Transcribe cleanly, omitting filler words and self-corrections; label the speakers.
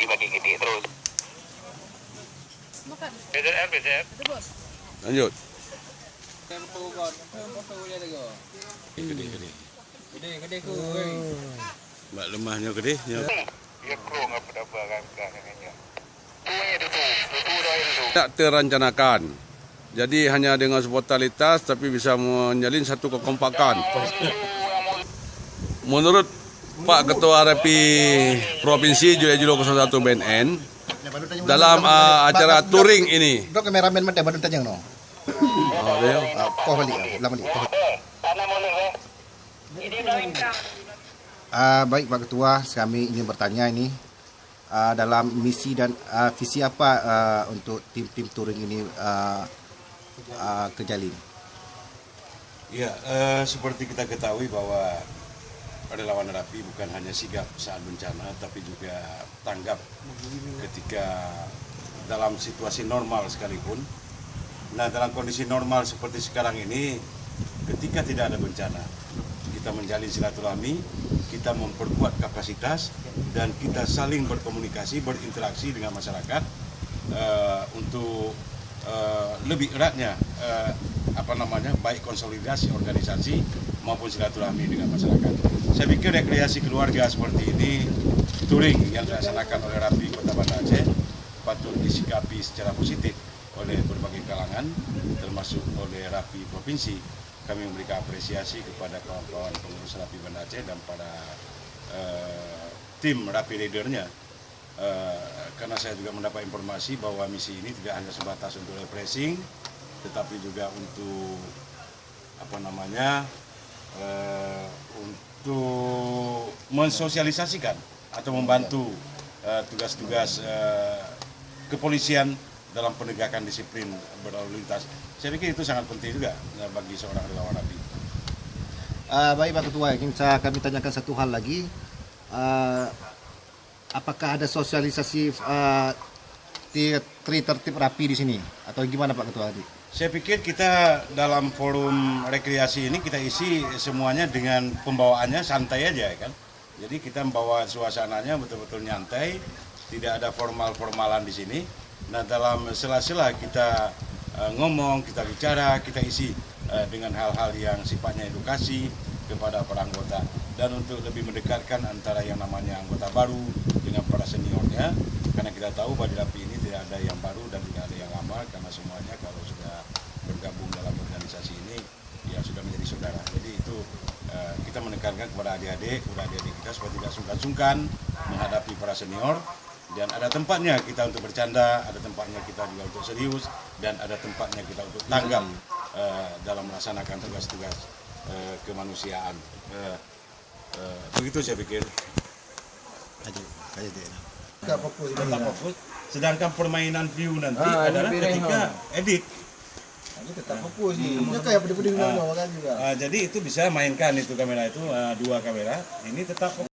Speaker 1: bagi gede terus.
Speaker 2: Makan.
Speaker 1: BCR.
Speaker 2: Ada bos.
Speaker 3: Lanjut.
Speaker 4: Gede ku.
Speaker 3: Mbak lemahnya gede.
Speaker 1: Ya kru nggak pada barang belakangnya. Tuanya itu tuh.
Speaker 3: Tidak terencanakan. Jadi hanya dengan spontanitas tapi bisa menjalin satu kekompakan. Menurut Pak Ketua RAPI Provinsi Julia 01 BNN, dalam acara touring ini.
Speaker 4: Dok kameramen mata baru tanya no. Kau balik, lama balik. Baik Pak Ketua, kami ingin bertanya ini dalam misi dan visi apa untuk tim touring ini kejalin?
Speaker 5: Ya, seperti kita ketahui bahwa relawan RAPI bukan hanya sigap saat bencana, tapi juga tanggap ketika dalam situasi normal sekalipun. Nah, dalam kondisi normal seperti sekarang ini, ketika tidak ada bencana, kita menjalin silaturahmi, kita memperkuat kapasitas, dan kita saling berkomunikasi, berinteraksi dengan masyarakat untuk lebih eratnya baik konsolidasi organisasi maupun silaturahmi dengan masyarakat. Saya pikir rekreasi keluarga seperti ini, touring yang dilaksanakan oleh RAPI Kota Banda Aceh patut disikapi secara positif oleh berbagai kalangan, termasuk oleh RAPI Provinsi. Kami memberikan apresiasi kepada kawan-kawan pengurus RAPI Banda Aceh dan para tim RAPI leadernya. Karena saya juga mendapat informasi bahwa misi ini tidak hanya sebatas untuk refreshing, tetapi juga untuk untuk mensosialisasikan atau membantu tugas-tugas kepolisian dalam penegakan disiplin berlalu lintas. Saya pikir itu sangat penting juga bagi seorang relawan RAPI.
Speaker 4: Baik Pak Ketua, ingin kami tanyakan satu hal lagi. Apakah ada sosialisasi tertib RAPI di sini atau gimana Pak Ketua?
Speaker 5: Saya pikir kita dalam forum rekreasi ini kita isi semuanya dengan pembawaannya santai aja kan. Jadi kita membawa suasananya betul-betul nyantai, tidak ada formal-formalan di sini. Nah, dalam sela-sela kita ngomong, kita bicara, kita isi dengan hal-hal yang sifatnya edukasi kepada para anggota, dan untuk lebih mendekatkan antara yang namanya anggota baru dengan para seniornya, karena kita tahu bahwa di RAPI ini tidak ada yang baru dan tidak ada yang lama, karena semuanya kalau sudah bergabung dalam organisasi ini ya sudah menjadi saudara. Jadi itu kita menekankan kepada adik-adik kita supaya tidak sungkan-sungkan menghadapi para senior, dan ada tempatnya kita untuk bercanda, ada tempatnya kita juga untuk serius, dan ada tempatnya kita untuk tanggap dalam melaksanakan tugas-tugas kemanusiaan. Begitu saya pikir.
Speaker 4: Tetap fokus.
Speaker 5: Sedangkan permainan view nanti adalah ketika edit.
Speaker 4: Tetap fokus sih. Kayak pedih-pedih juga.
Speaker 5: Jadi itu bisa mainkan itu kamera itu dua kamera. Ini tetap fokus.